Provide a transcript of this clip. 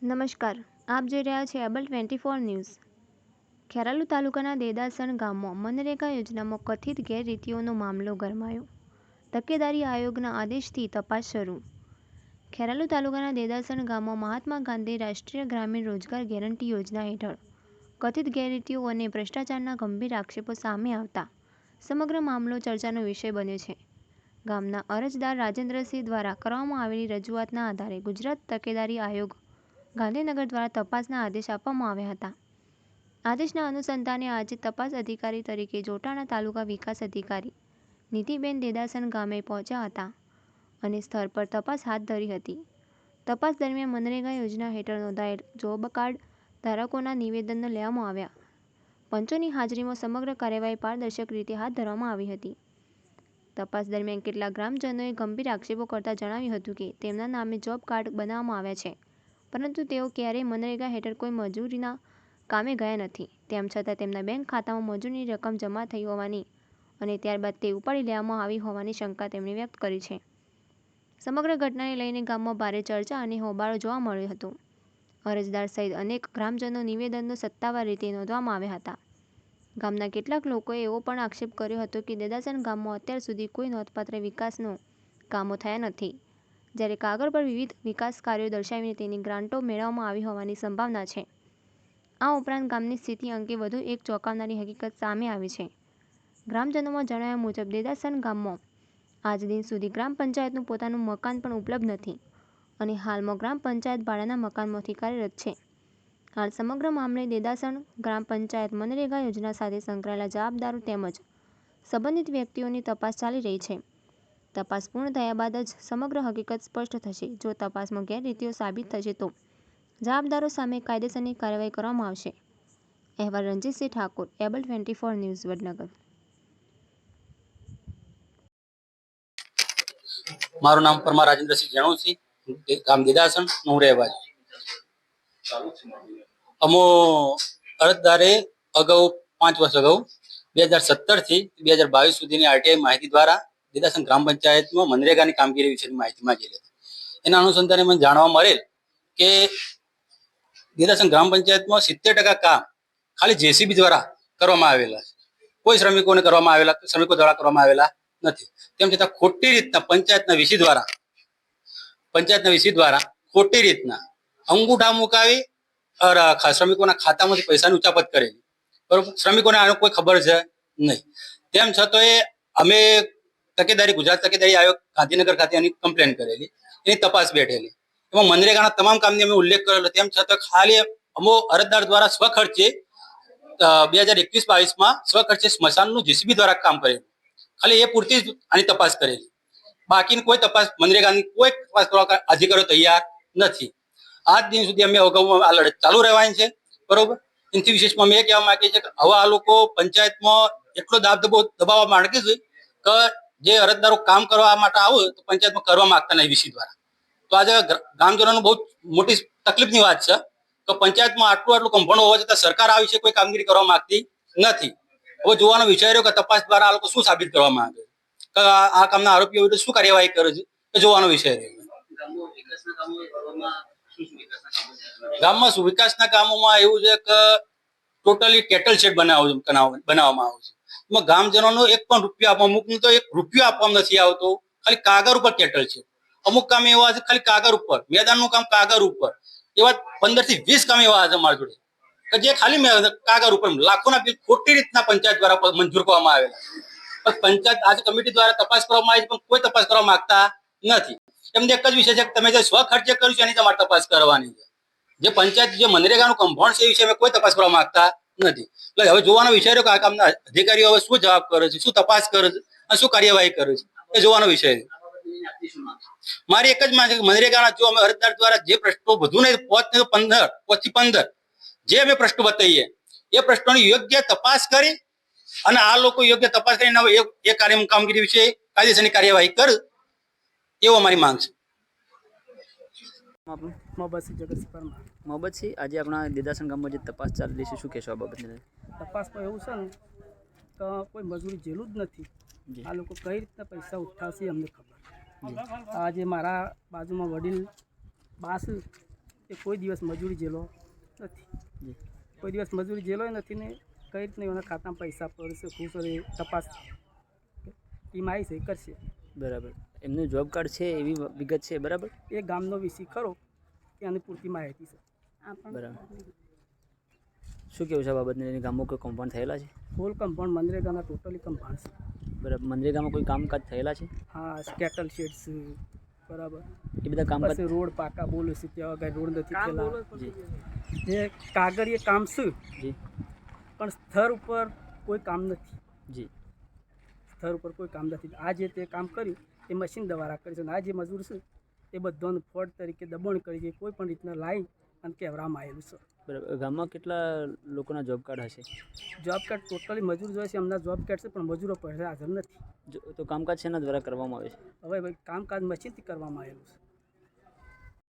નમસ્કાર, આપ જોઈ રહ્યા છો એબલ 24 ન્યૂઝ। ખેરાલુ તાલુકાના દેદાસણ ગામમાં મનરેગા યોજનામાં કથિત ગેરરીતિઓનો મામલો ગરમાયો। તકેદારી આયોગના આદેશથી તપાસ શરૂ। ખેરાલુ તાલુકાના દેદાસણ ગામમાં મહાત્મા ગાંધી રાષ્ટ્રીય ગ્રામીણ રોજગાર ગેરંટી યોજના હેઠળ કથિત ગેરરીતિઓ અને ભ્રષ્ટાચારના ગંભીર આક્ષેપો સામે આવતા સમગ્ર મામલો ચર્ચાનો વિષય બન્યો છે। ગામના અરજદાર રાજેન્દ્રસિંહ દ્વારા કરવામાં આવેલી રજૂઆતના આધારે ગુજરાત તકેદારી આયોગ ગાંધીનગર દ્વારા તપાસના આદેશ આપવામાં આવ્યા હતા। આદેશના અનુસંધાને આજે તપાસ અધિકારી તરીકે જોટાણા તાલુકા વિકાસ અધિકારી નીતિબેન દેદાસણ ગામે પહોંચ્યા હતા અને સ્થળ પર તપાસ હાથ ધરી હતી। તપાસ દરમિયાન મનરેગા યોજના હેઠળ નોંધાયેલ જોબ કાર્ડ ધારકોના નિવેદનો લેવામાં આવ્યા। પંચોની હાજરીમાં સમગ્ર કાર્યવાહી પારદર્શક રીતે હાથ ધરવામાં આવી હતી। તપાસ દરમિયાન કેટલાક ગ્રામજનોએ ગંભીર આક્ષેપો કરતા જણાવ્યું હતું કે તેમના નામે જોબ કાર્ડ બનાવવામાં આવ્યા છે, પરંતુ તેઓ ક્યારેય મનરેગા હેઠળ કોઈ મજૂરીના કામે ગયા નથી। તેમ છતાં તેમના બેંક ખાતામાં મજૂરીની રકમ જમા થઈ હોવાની અને ત્યારબાદ તે ઉપાડી લેવામાં આવી હોવાની શંકા તેમણે વ્યક્ત કરી છે। સમગ્ર ઘટનાને લઈને ગામમાં ભારે ચર્ચા અને હોબાળો જોવા મળ્યો હતો। અરજદાર સહિત અનેક ગ્રામજનો નિવેદનો સત્તાવાર રીતે નોંધવામાં આવ્યા હતા। ગામના કેટલાક લોકોએ એવો પણ આક્ષેપ કર્યો હતો કે દેદાસણ ગામમાં અત્યાર સુધી કોઈ નોંધપાત્ર વિકાસનો કામો થયા નથી, જ્યારે કાગળ પર વિવિધ વિકાસ કાર્યો દર્શાવીને તેની ગ્રાન્ટો મેળવવામાં આવી હોવાની સંભાવના છે। આ ઉપરાંત ગામની સ્થિતિ અંગે વધુ એક ચોંકાવનારી હકીકત સામે આવી છે। ગ્રામજનોમાં જણાવ્યા મુજબ દેદાસણ ગામમાં આજ દિન સુધી ગ્રામ પંચાયતનું પોતાનું મકાન પણ ઉપલબ્ધ નથી અને હાલમાં ગ્રામ પંચાયત ભાડાના મકાનમાંથી કાર્યરત છે। હાલ સમગ્ર મામલે દેદાસણ ગ્રામ પંચાયત મનરેગા યોજના સાથે સંકળાયેલા જવાબદારો તેમજ સંબંધિત વ્યક્તિઓની તપાસ ચાલી રહી છે। તપાસ પૂર્ણ થયા બાદ જ સમગ્ર હકીકત સ્પષ્ટ થશે। જો તપાસમાં ગેરરીતિઓ સાબિત થશે તો જવાબદારો સામે કાયદેસરની કાર્યવાહી કરવામાં આવશે। અહેવાલ રણજીતસિંહ ઠાકોર, એબલ 24 ન્યૂઝ, વડનગર। મારું નામ પરમાર રાજેન્દ્રસિંહ જણુસિંહ, ગામ દેદાસણ, હું રહેવાસી। અમો અરજદારે અગાઉ 5 વર્ષ અગાઉ 2017 થી 2022 સુધીની આરટીઆઈ માહિતી દ્વારા દેદાસણ ગ્રામ પંચાયતમાં મનરેગાની કામગીરી વિશેની માહિતી માંગેલી હતી। એના અનુસંધાને મને જાણવા મળેલ કે દેદાસણ ગ્રામ પંચાયતમાં 70% કામ ખાલી જેસીબી દ્વારા કરવામાં આવેલા છે, કોઈ શ્રમિકોને કરવામાં આવેલા શ્રમિકો દ્વારા કરવામાં આવેલા નથી। તેમ છતાં ખોટી રીતના પંચાયતના વીસી દ્વારા ખોટી રીતના અંગૂઠા મુકાવી શ્રમિકોના ખાતામાંથી પૈસાની ઉચાપત કરેલી, બરોબર। શ્રમિકોને આનો કોઈ ખબર છે નહીં। તેમ છતાં અમે ગુજરાત તકેદારી આયોગ ગાંધીનગર ખાતે એની કમ્પ્લેન કરેલી, એની તપાસ બેઠેલી। એમાં મનરેગાના તમામ કામની અમે ઉલ્લેખ કરેલો। તેમ છતાં ખાલી અમો અરજદાર દ્વારા સ્વખર્ચે 2021-22માં સ્વખર્ચે સ્મશાનનું જેસીબી દ્વારા કામ કરેલું, ખાલી એ પૂરતી જ આની તપાસ કરેલી। બાકીની કોઈ તપાસ મનરેગાની કોઈ તપાસ કરવા અધિકારીઓ તૈયાર નથી। આજ દિન સુધી અમે અગાઉ આ લડત ચાલુ રહેવાની છે, બરોબર। એનાથી વિશેષમાં અમે એ કહેવા માંગીએ છીએ કે હવે આ લોકો પંચાયતમાં એટલો દબાવવા માંગે છે કે જે અરજદારો કામ કરવા માટે આવે તો પંચાયતમાં કરવા માંગતા નહીં વીસી દ્વારા। તો આજે ગ્રામજનોનું બહુ મોટી તકલીફની વાત છે કે પંચાયતમાં આટલું કમ્પાઉન્ડ હોવા છતાં સરકાર આ વિશે કોઈ કામગીરી કરવા માંગતી નથી। હવે જોવાનો વિચાર રહ્યો કે તપાસ દ્વારા આ લોકો શું સાબિત કરવા માંગે છે, આ કામના આરોપીઓ વિરુદ્ધ શું કાર્યવાહી કરે છે, એ જોવાનો વિષય રહ્યો। ગામમાં વિકાસના કામોમાં એવું છે કે ટોટલી કેટલ શેડ બનાવવામાં આવે છે। એમાં ગામજનોનો એક પણ રૂપિયો આપવા, અમુકનું તો 1 રૂપિયો આપવામાં નથી આવતો, ખાલી કાગળ ઉપર કેટલ છે। અમુક કામ એવા છે ખાલી કાગળ ઉપર, મેદાનનું કામ કાગળ ઉપર, એવા 15 થી 20 કામ એવા છે મારી જોડે કે જે ખાલી કાગળ ઉપર લાખોના બિલ ખોટી રીતના પંચાયત દ્વારા મંજૂર કરવામાં આવેલા। પંચાયત આજે કમિટી દ્વારા તપાસ કરવામાં આવી પણ કોઈ તપાસ કરવા માંગતા નથી। એમને એક જ વિષય છે કે તમે જે સ્વખર્ચે કર્યું છે એની તમારે તપાસ કરવાની છે। જે પંચાયત જે મનરેગાનું કમ્પાઉન્ડ છે એ વિશે કોઈ તપાસ કરવા માંગતા નથી। એટલે હવે જોવાનો વિષય રહ્યો કે આ કામના અધિકારીઓ હવે શું જવાબ કરે છે, શું તપાસ કરે છે અને શું કાર્યવાહી કરે છે, એ જોવાનો વિષય છે। મારી એક જ માંગ છે કે મનરેગાના જો અમે અરજદાર દ્વારા જે પ્રશ્નો વધુ નહીં 5 થી 15 જે અમે પ્રશ્નો બતાવીએ એ પ્રશ્નોની યોગ્ય તપાસ કરી અને આ લોકો યોગ્ય તપાસ કરીને એ કામગીરી વિશે કાયદેસરની કાર્યવાહી કરે, એવો અમારી માંગ છે। મોહબ્બતસિંહ, આજે આપણા દેદાસણ ગામમાં જે તપાસ ચાલી રહી છે, શું કહેશો આ બાબતે? તપાસમાં એવું છે ને કે કોઈ મજૂરી જેલું જ નથી। આ લોકો કઈ રીતના પૈસા ઉઠાવશે અમને ખબર। આજે મારા બાજુમાં વડીલ બા છે, એ કોઈ દિવસ મજૂરી જેલો નથી. જી કોઈ દિવસ મજૂરી જેલોય નથી ને કઈ રીતના એના ખાતામાં પૈસા પડશે ખુશ હોય તપાસ ટીમ આવી છે એ કરશે. બરાબર. એમનું જોબ કાર્ડ છે એવી વિગત છે બરાબર? એ ગામનો વિષય ખરો કે આની પૂરતી માહિતી છે. બરાબર. શું કેવું છે આ બાબતને લઈને? ગામમાં કોઈ કમ્પાઉન્ડ થયેલા છે? ફૂલ કમ્પાઉન્ડ મનરેગાના ટોટલી કમ્પાઉન્ડ છે. બરાબર. મનરેગામાં કોઈ કામકાજ થયેલા છે? હા કેટલ શેડ છે બરાબર. એ બધા કામકાજ પછી રોડ પાકા બોલે છે ત્યાં આગળ રોડ નથી થયેલા. જી જે કાગળીય કામ છે જી પણ સ્તર ઉપર કોઈ કામ નથી. જી સ્તર ઉપર કોઈ કામ નથી. આ જે તે કામ કર્યું એ મશીન દ્વારા કરે છે અને આ જે મજૂર છે એ બધાનું ફોડ તરીકે દબાણ કરી છે કોઈ પણ રીતના લાઈન અને કહેવામાં આવેલું છે. બરાબર. ગામમાં કેટલા લોકોના જોબ કાર્ડ હશે? જોબ કાર્ડ ટોટલી મજૂર જોઈએ છે એમના જોબ કાર્ડ છે પણ મજૂરો પાસે હાજર નથી. તો કામકાજ શેના દ્વારા કરવામાં આવે છે? હવે ભાઈ કામકાજ મશીનથી કરવામાં આવેલું છે.